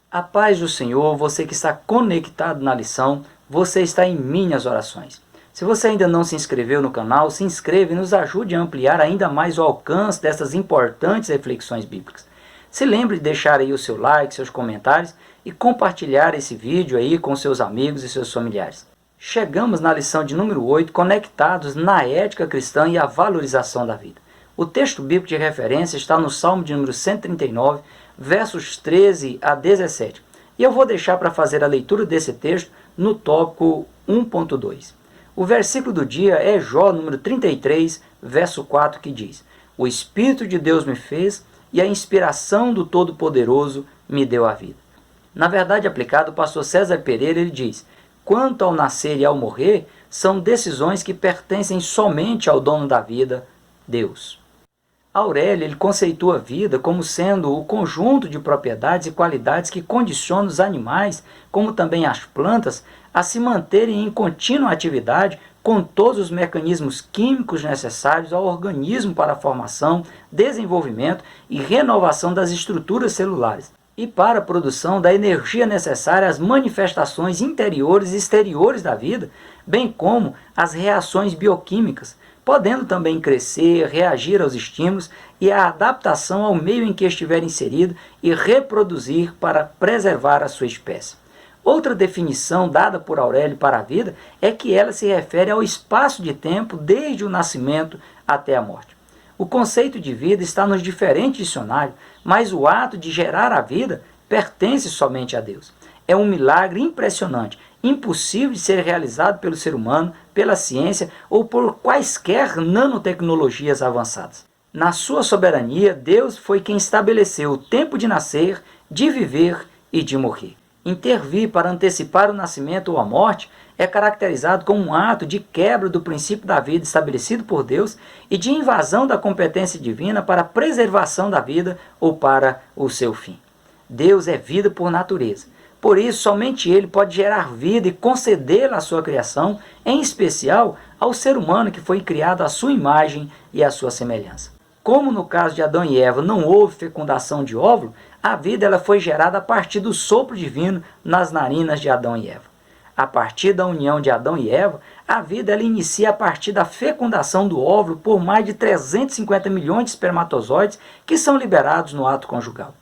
A paz do Senhor, você que está conectado na lição, você está em minhas orações. Se você ainda não se inscreveu no canal, se inscreva e nos ajude a ampliar ainda mais o alcance dessas importantes reflexões bíblicas. Se lembre de deixar aí o seu like, seus comentários e compartilhar esse vídeo aí com seus amigos e seus familiares. Chegamos na lição de número 8, conectados na ética cristã e a valorização da vida. O texto bíblico de referência está no Salmo de número 139, versos 13 a 17. E eu vou deixar para fazer a leitura desse texto no tópico 1.2. O versículo do dia é Jó, número 33, verso 4, que diz: O Espírito de Deus me fez e a inspiração do Todo-Poderoso me deu a vida. Na verdade aplicado, o pastor César Pereira ele diz: Quanto ao nascer e ao morrer, são decisões que pertencem somente ao dono da vida, Deus. Aurélio ele conceitua a vida como sendo o conjunto de propriedades e qualidades que condicionam os animais, como também as plantas, a se manterem em contínua atividade com todos os mecanismos químicos necessários ao organismo para a formação, desenvolvimento e renovação das estruturas celulares, e para a produção da energia necessária às manifestações interiores e exteriores da vida, bem como as reações bioquímicas, podendo também crescer, reagir aos estímulos e à adaptação ao meio em que estiver inserido e reproduzir para preservar a sua espécie. Outra definição dada por Aurélio para a vida é que ela se refere ao espaço de tempo desde o nascimento até a morte. O conceito de vida está nos diferentes dicionários, mas o ato de gerar a vida pertence somente a Deus. É um milagre impressionante, impossível de ser realizado pelo ser humano, pela ciência ou por quaisquer nanotecnologias avançadas. Na sua soberania, Deus foi quem estabeleceu o tempo de nascer, de viver e de morrer. Intervir para antecipar o nascimento ou a morte é caracterizado como um ato de quebra do princípio da vida estabelecido por Deus e de invasão da competência divina para a preservação da vida ou para o seu fim. Deus é vida por natureza. Por isso, somente Ele pode gerar vida e concedê-la à sua criação, em especial ao ser humano que foi criado à sua imagem e à sua semelhança. Como no caso de Adão e Eva não houve fecundação de óvulo, a vida ela foi gerada a partir do sopro divino nas narinas de Adão e Eva. A partir da união de Adão e Eva, a vida ela inicia a partir da fecundação do óvulo por mais de 350 milhões de espermatozoides que são liberados no ato conjugal.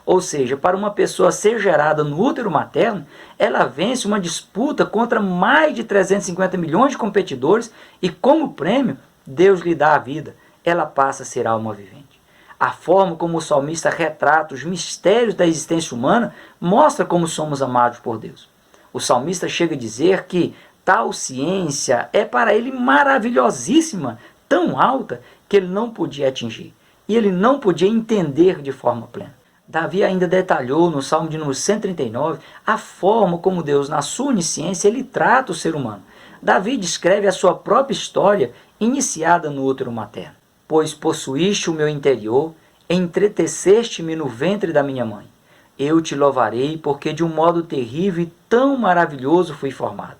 Ou seja, para uma pessoa ser gerada no útero materno, ela vence uma disputa contra mais de 350 milhões de competidores e, como prêmio, Deus lhe dá a vida. Ela passa a ser alma vivente. A forma como o salmista retrata os mistérios da existência humana mostra como somos amados por Deus. O salmista chega a dizer que tal ciência é para ele maravilhosíssima, tão alta que ele não podia atingir. E ele não podia entender de forma plena. Davi ainda detalhou no Salmo de número 139 a forma como Deus, na sua onisciência, ele trata o ser humano. Davi descreve a sua própria história iniciada no útero materno. Pois possuíste o meu interior, entreteceste-me no ventre da minha mãe. Eu te louvarei, porque de um modo terrível e tão maravilhoso fui formado.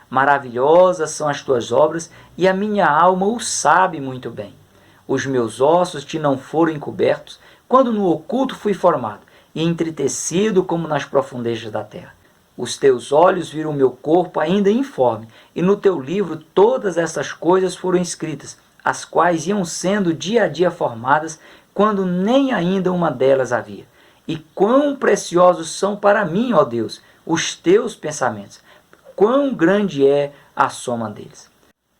Maravilhosas são as tuas obras, e a minha alma o sabe muito bem. Os meus ossos te não foram encobertos, quando no oculto fui formado, e entretecido como nas profundezas da terra. Os teus olhos viram o meu corpo ainda informe, e no teu livro todas essas coisas foram escritas, as quais iam sendo dia a dia formadas, quando nem ainda uma delas havia. E quão preciosos são para mim, ó Deus, os teus pensamentos, quão grande é a soma deles.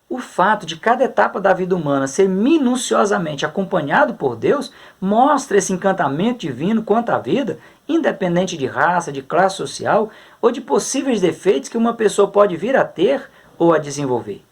O fato de cada etapa da vida humana ser minuciosamente acompanhado por Deus mostra esse encantamento divino quanto à vida, independente de raça, de classe social ou de possíveis defeitos que uma pessoa pode vir a ter ou a desenvolver.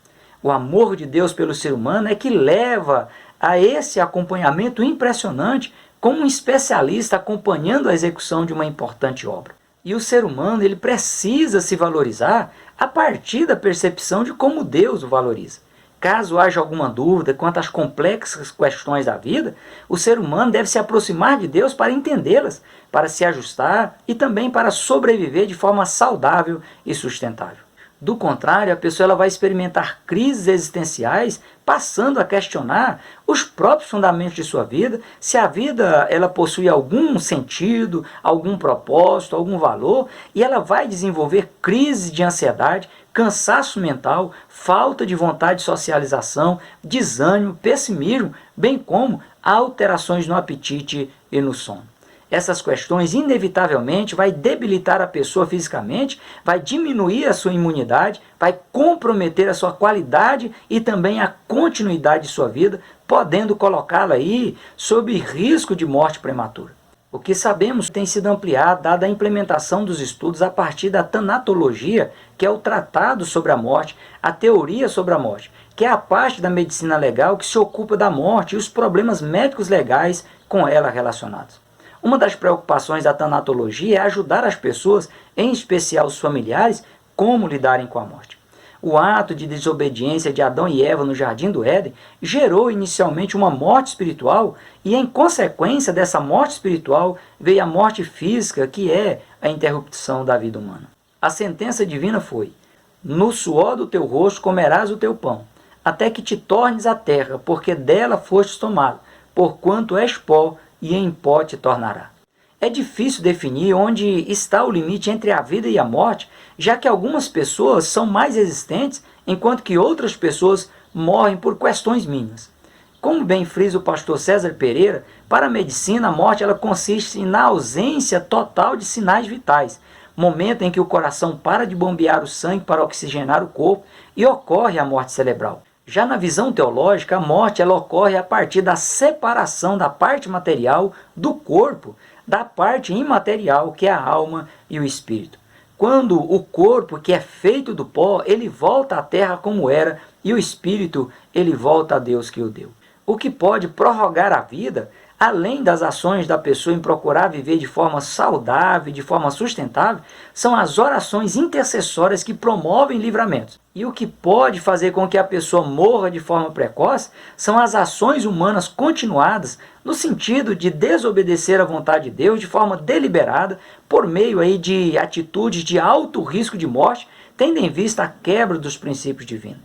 O amor de Deus pelo ser humano é que leva a esse acompanhamento impressionante, como um especialista acompanhando a execução de uma importante obra. E o ser humano ele precisa se valorizar a partir da percepção de como Deus o valoriza. Caso haja alguma dúvida quanto às complexas questões da vida, o ser humano deve se aproximar de Deus para entendê-las, para se ajustar e também para sobreviver de forma saudável e sustentável. Do contrário, a pessoa ela vai experimentar crises existenciais, passando a questionar os próprios fundamentos de sua vida, se a vida ela possui algum sentido, algum propósito, algum valor, e ela vai desenvolver crises de ansiedade, cansaço mental, falta de vontade de socialização, desânimo, pessimismo, bem como alterações no apetite e no sono. Essas questões inevitavelmente vai debilitar a pessoa fisicamente, vai diminuir a sua imunidade, vai comprometer a sua qualidade e também a continuidade de sua vida, podendo colocá-la aí sob risco de morte prematura. O que sabemos tem sido ampliado dada a implementação dos estudos a partir da tanatologia, que é o tratado sobre a morte, a teoria sobre a morte, que é a parte da medicina legal que se ocupa da morte e os problemas médicos legais com ela relacionados. Uma das preocupações da tanatologia é ajudar as pessoas, em especial os familiares, como lidarem com a morte. O ato de desobediência de Adão e Eva no Jardim do Éden gerou inicialmente uma morte espiritual e, em consequência dessa morte espiritual, veio a morte física, que é a interrupção da vida humana. A sentença divina foi: no suor do teu rosto comerás o teu pão, até que te tornes a terra, porque dela fostes tomado, porquanto és pó, e em pó te tornará. É difícil definir onde está o limite entre a vida e a morte, já que algumas pessoas são mais resistentes, enquanto que outras pessoas morrem por questões mínimas. Como bem frisa o pastor César Pereira, para a medicina a morte ela consiste na ausência total de sinais vitais, momento em que o coração para de bombear o sangue para oxigenar o corpo e ocorre a morte cerebral. Já na visão teológica, a morte ela ocorre a partir da separação da parte material do corpo da parte imaterial, que é a alma e o espírito. Quando o corpo, que é feito do pó, ele volta à terra como era, e o espírito, ele volta a Deus que o deu. O que pode prorrogar a vida, além das ações da pessoa em procurar viver de forma saudável, de forma sustentável, são as orações intercessórias que promovem livramentos. E o que pode fazer com que a pessoa morra de forma precoce são as ações humanas continuadas, no sentido de desobedecer à vontade de Deus de forma deliberada, por meio aí de atitudes de alto risco de morte, tendo em vista a quebra dos princípios divinos.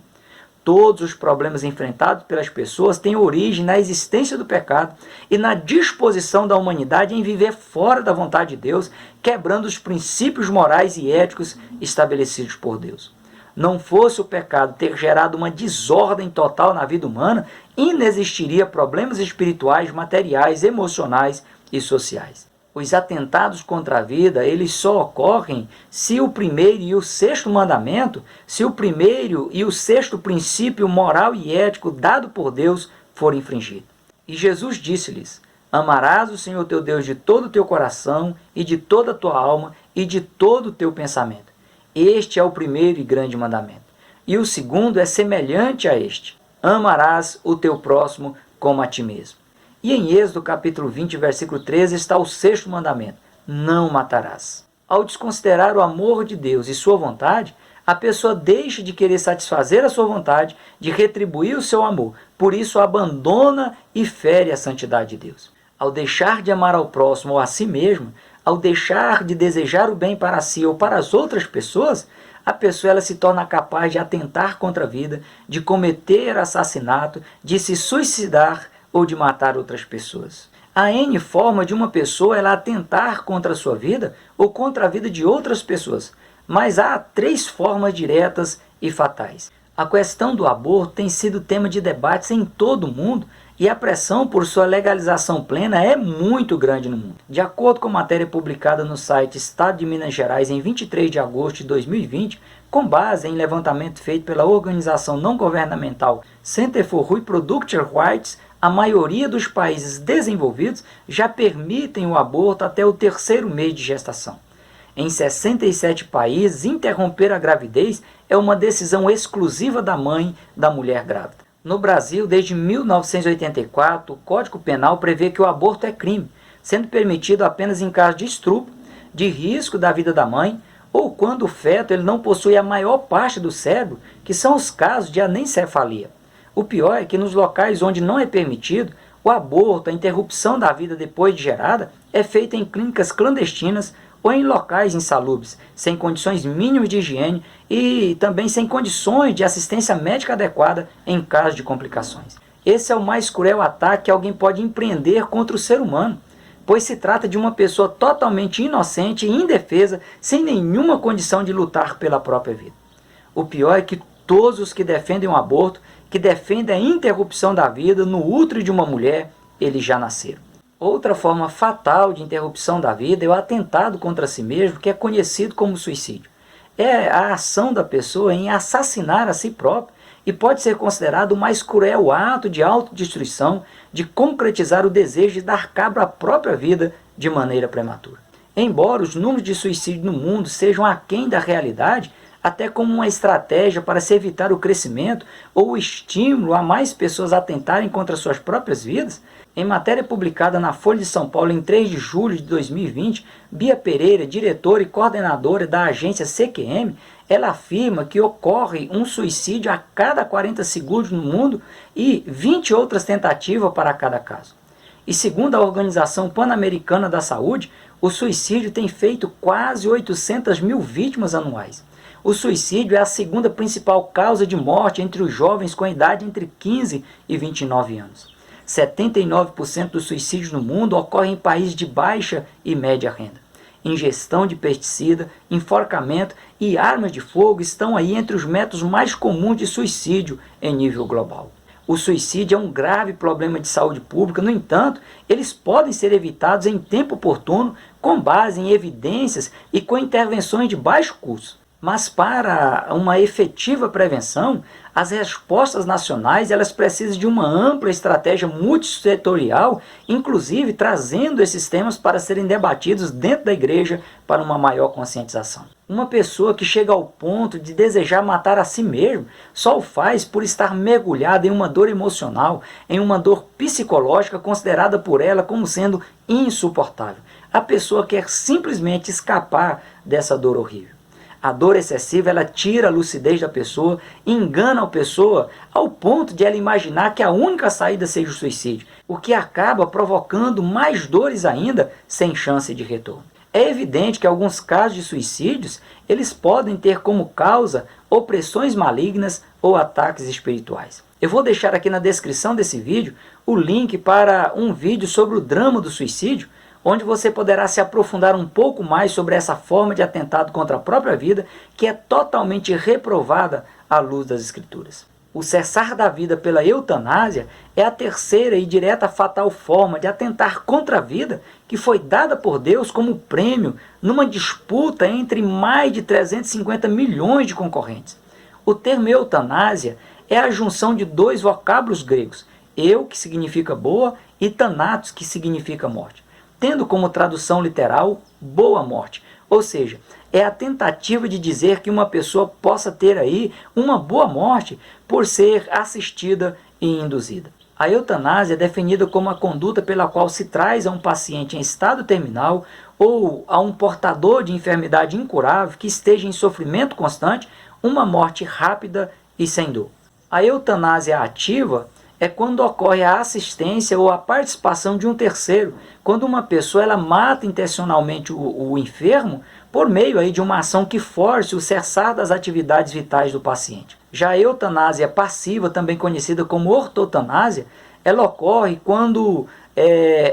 Todos os problemas enfrentados pelas pessoas têm origem na existência do pecado e na disposição da humanidade em viver fora da vontade de Deus, quebrando os princípios morais e éticos estabelecidos por Deus. Não fosse o pecado ter gerado uma desordem total na vida humana, inexistiria problemas espirituais, materiais, emocionais e sociais. Os atentados contra a vida, eles só ocorrem se o primeiro e o sexto mandamento, se o primeiro e o sexto princípio moral e ético dado por Deus for infringido. E Jesus disse-lhes: amarás o Senhor teu Deus de todo o teu coração e de toda a tua alma e de todo o teu pensamento. Este é o primeiro e grande mandamento. E o segundo é semelhante a este: amarás o teu próximo como a ti mesmo. E em Êxodo capítulo 20, versículo 13, está o sexto mandamento: não matarás. Ao desconsiderar o amor de Deus e sua vontade, a pessoa deixa de querer satisfazer a sua vontade, de retribuir o seu amor. Por isso abandona e fere a santidade de Deus. Ao deixar de amar ao próximo ou a si mesmo, ao deixar de desejar o bem para si ou para as outras pessoas, a pessoa ela se torna capaz de atentar contra a vida, de cometer assassinato, de se suicidar ou de matar outras pessoas. Há N forma de uma pessoa ela atentar contra a sua vida ou contra a vida de outras pessoas, mas há 3 formas diretas e fatais. A questão do aborto tem sido tema de debates em todo o mundo e a pressão por sua legalização plena é muito grande no mundo. De acordo com matéria publicada no site Estado de Minas Gerais em 23 de agosto de 2020, com base em levantamento feito pela organização não governamental Center for Reproductive Rights, a maioria dos países desenvolvidos já permitem o aborto até o 3º mês de gestação. Em 67 países, interromper a gravidez é uma decisão exclusiva da mãe da mulher grávida. No Brasil, desde 1984, o Código Penal prevê que o aborto é crime, sendo permitido apenas em caso de estupro, de risco da vida da mãe, ou quando o feto ele não possui a maior parte do cérebro, que são os casos de anencefalia. O pior é que nos locais onde não é permitido, o aborto, a interrupção da vida depois de gerada, é feita em clínicas clandestinas ou em locais insalubres, sem condições mínimas de higiene e também sem condições de assistência médica adequada em caso de complicações. Esse é o mais cruel ataque que alguém pode empreender contra o ser humano, pois se trata de uma pessoa totalmente inocente e indefesa, sem nenhuma condição de lutar pela própria vida. O pior é que todos os que defendem o aborto, que defendem a interrupção da vida no útero de uma mulher, eles já nasceram. Outra forma fatal de interrupção da vida é o atentado contra si mesmo, que é conhecido como suicídio. É a ação da pessoa em assassinar a si própria e pode ser considerado o mais cruel ato de autodestruição, de concretizar o desejo de dar cabo à própria vida de maneira prematura. Embora os números de suicídio no mundo sejam aquém da realidade, até como uma estratégia para se evitar o crescimento ou o estímulo a mais pessoas atentarem contra suas próprias vidas, em matéria publicada na Folha de São Paulo em 3 de julho de 2020, Bia Pereira, diretora e coordenadora da agência CQM, ela afirma que ocorre um suicídio a cada 40 segundos no mundo e 20 outras tentativas para cada caso. E segundo a Organização Pan-Americana da Saúde, o suicídio tem feito quase 800 mil vítimas anuais. O suicídio é a segunda principal causa de morte entre os jovens com idade entre 15 e 29 anos. 79% dos suicídios no mundo ocorrem em países de baixa e média renda. Ingestão de pesticida, enforcamento e armas de fogo estão aí entre os métodos mais comuns de suicídio em nível global. O suicídio é um grave problema de saúde pública, no entanto, eles podem ser evitados em tempo oportuno, com base em evidências e com intervenções de baixo custo. Mas para uma efetiva prevenção, as respostas nacionais elas precisam de uma ampla estratégia multissetorial, inclusive trazendo esses temas para serem debatidos dentro da igreja para uma maior conscientização. Uma pessoa que chega ao ponto de desejar matar a si mesmo só o faz por estar mergulhada em uma dor emocional, em uma dor psicológica considerada por ela como sendo insuportável. A pessoa quer simplesmente escapar dessa dor horrível. A dor excessiva ela tira a lucidez da pessoa, engana a pessoa ao ponto de ela imaginar que a única saída seja o suicídio, o que acaba provocando mais dores ainda sem chance de retorno. É evidente que alguns casos de suicídios eles podem ter como causa opressões malignas ou ataques espirituais. Eu vou deixar aqui na descrição desse vídeo o link para um vídeo sobre o drama do suicídio, onde você poderá se aprofundar um pouco mais sobre essa forma de atentado contra a própria vida, que é totalmente reprovada à luz das Escrituras. O cessar da vida pela eutanásia é a terceira e direta fatal forma de atentar contra a vida que foi dada por Deus como prêmio numa disputa entre mais de 350 milhões de concorrentes. O termo eutanásia é a junção de dois vocábulos gregos, eu, que significa boa, e thanatos, que significa morte, tendo como tradução literal, boa morte. Ou seja, é a tentativa de dizer que uma pessoa possa ter aí uma boa morte por ser assistida e induzida. A eutanásia é definida como a conduta pela qual se traz a um paciente em estado terminal ou a um portador de enfermidade incurável que esteja em sofrimento constante, uma morte rápida e sem dor. A eutanásia ativa é quando ocorre a assistência ou a participação de um terceiro, quando uma pessoa ela mata intencionalmente o enfermo por meio aí de uma ação que force o cessar das atividades vitais do paciente. Já a eutanásia passiva, também conhecida como ortotanásia, ela ocorre quando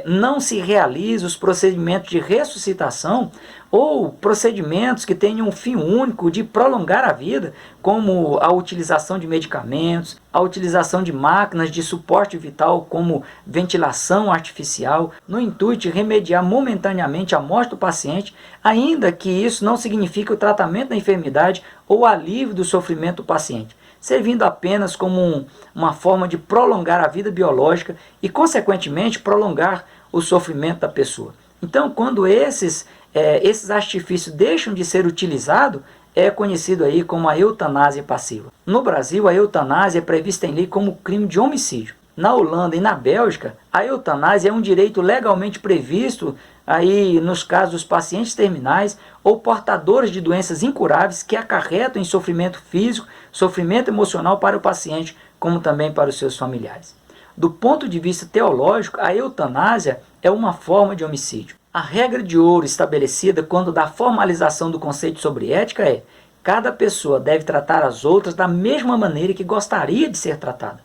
não se realiza os procedimentos de ressuscitação ou procedimentos que tenham um fim único de prolongar a vida, como a utilização de medicamentos, a utilização de máquinas de suporte vital como ventilação artificial, no intuito de remediar momentaneamente a morte do paciente, ainda que isso não signifique o tratamento da enfermidade ou o alívio do sofrimento do paciente, servindo apenas como uma forma de prolongar a vida biológica e, consequentemente, prolongar o sofrimento da pessoa. Então, quando esses artifícios deixam de ser utilizados, é conhecido aí como a eutanásia passiva. No Brasil, a eutanásia é prevista em lei como crime de homicídio. Na Holanda e na Bélgica, a eutanásia é um direito legalmente previsto aí nos casos dos pacientes terminais ou portadores de doenças incuráveis que acarretam em sofrimento físico, sofrimento emocional para o paciente, como também para os seus familiares. Do ponto de vista teológico, a eutanásia é uma forma de homicídio. A regra de ouro estabelecida quando da formalização do conceito sobre ética é: cada pessoa deve tratar as outras da mesma maneira que gostaria de ser tratada.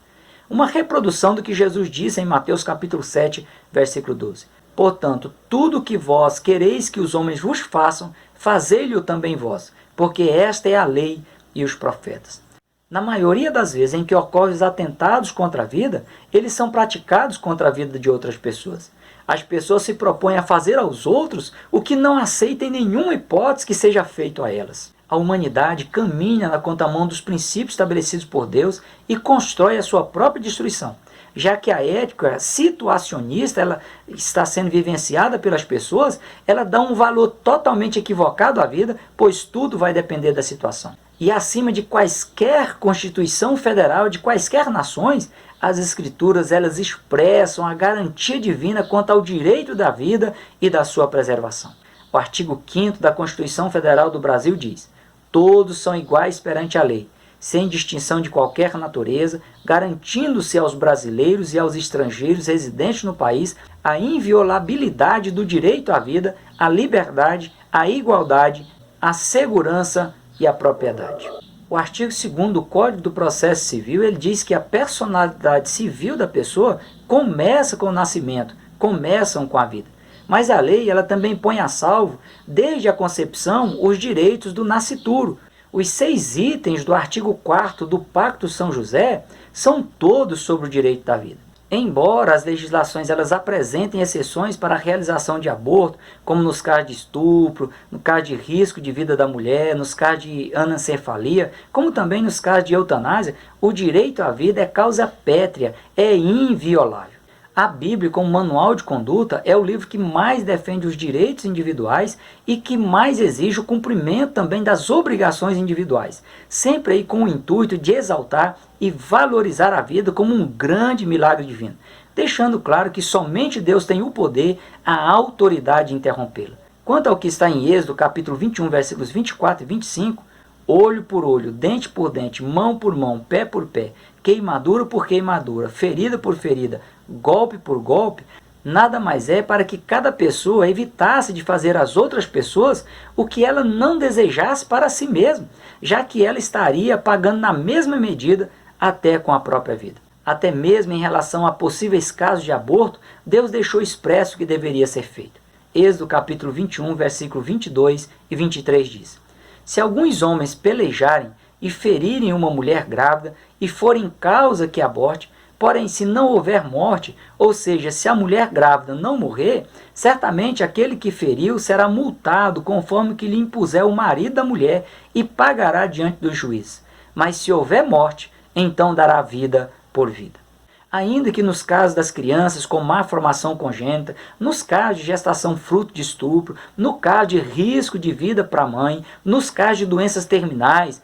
Uma reprodução do que Jesus disse em Mateus capítulo 7, versículo 12. Portanto, tudo o que vós quereis que os homens vos façam, fazei-lhe-o também vós, porque esta é a lei e os profetas. Na maioria das vezes em que ocorrem os atentados contra a vida, eles são praticados contra a vida de outras pessoas. As pessoas se propõem a fazer aos outros o que não aceitam em nenhuma hipótese que seja feito a elas. A humanidade caminha na contramão dos princípios estabelecidos por Deus e constrói a sua própria destruição, já que a ética situacionista ela está sendo vivenciada pelas pessoas, ela dá um valor totalmente equivocado à vida, pois tudo vai depender da situação. E acima de quaisquer Constituição Federal, de quaisquer nações, as Escrituras elas expressam a garantia divina quanto ao direito da vida e da sua preservação. O artigo 5º da Constituição Federal do Brasil diz: todos são iguais perante a lei, sem distinção de qualquer natureza, garantindo-se aos brasileiros e aos estrangeiros residentes no país a inviolabilidade do direito à vida, à liberdade, à igualdade, à segurança e à propriedade. O artigo 2º do Código do Processo Civil ele diz que a personalidade civil da pessoa começa com o nascimento, começam com a vida. Mas a lei ela também põe a salvo, desde a concepção, os direitos do nascituro. Os 6 itens do artigo 4º do Pacto São José são todos sobre o direito da vida. Embora as legislações elas apresentem exceções para a realização de aborto, como nos casos de estupro, no caso de risco de vida da mulher, nos casos de anencefalia, como também nos casos de eutanásia, o direito à vida é causa pétrea, é inviolável. A Bíblia, como manual de conduta, é o livro que mais defende os direitos individuais e que mais exige o cumprimento também das obrigações individuais, sempre aí com o intuito de exaltar e valorizar a vida como um grande milagre divino, deixando claro que somente Deus tem o poder, a autoridade de interrompê-la. Quanto ao que está em Êxodo, capítulo 21, versículos 24 e 25, olho por olho, dente por dente, mão por mão, pé por pé, queimadura por queimadura, ferida por ferida, golpe por golpe, nada mais é para que cada pessoa evitasse de fazer às outras pessoas o que ela não desejasse para si mesma, já que ela estaria pagando na mesma medida até com a própria vida. Até mesmo em relação a possíveis casos de aborto, Deus deixou expresso o que deveria ser feito. Êxodo capítulo 21, versículo 22 e 23 diz: se alguns homens pelejarem e ferirem uma mulher grávida e forem causa que aborte, porém se não houver morte, ou seja, se a mulher grávida não morrer, certamente aquele que feriu será multado conforme que lhe impuser o marido da mulher e pagará diante do juiz. Mas se houver morte, então dará vida por vida. Ainda que nos casos das crianças com má formação congênita, nos casos de gestação fruto de estupro, no caso de risco de vida para a mãe, nos casos de doenças terminais,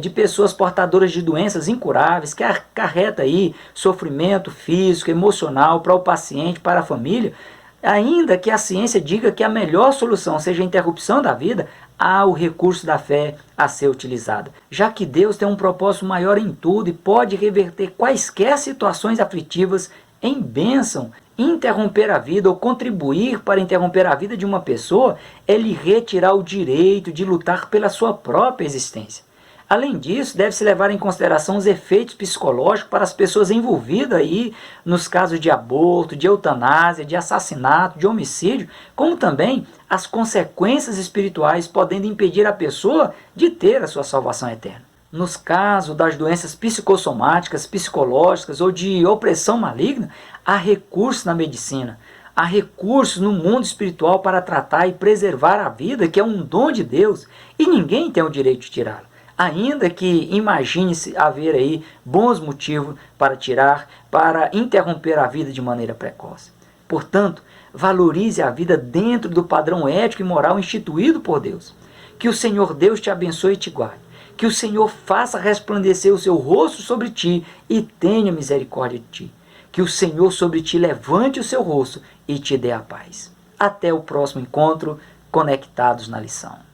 de pessoas portadoras de doenças incuráveis, que acarreta aí sofrimento físico, emocional para o paciente, para a família, ainda que a ciência diga que a melhor solução seja a interrupção da vida, há o recurso da fé a ser utilizada, já que Deus tem um propósito maior em tudo e pode reverter quaisquer situações aflitivas em bênção. Interromper a vida ou contribuir para interromper a vida de uma pessoa é lhe retirar o direito de lutar pela sua própria existência. Além disso, deve-se levar em consideração os efeitos psicológicos para as pessoas envolvidas aí nos casos de aborto, de eutanásia, de assassinato, de homicídio, como também as consequências espirituais podendo impedir a pessoa de ter a sua salvação eterna. Nos casos das doenças psicossomáticas, psicológicas ou de opressão maligna, há recursos na medicina, há recursos no mundo espiritual para tratar e preservar a vida, que é um dom de Deus, e ninguém tem o direito de tirá-la. Ainda que imagine-se haver aí bons motivos para tirar, para interromper a vida de maneira precoce. Portanto, valorize a vida dentro do padrão ético e moral instituído por Deus. Que o Senhor Deus te abençoe e te guarde. Que o Senhor faça resplandecer o seu rosto sobre ti e tenha misericórdia de ti. Que o Senhor sobre ti levante o seu rosto e te dê a paz. Até o próximo encontro, conectados na lição.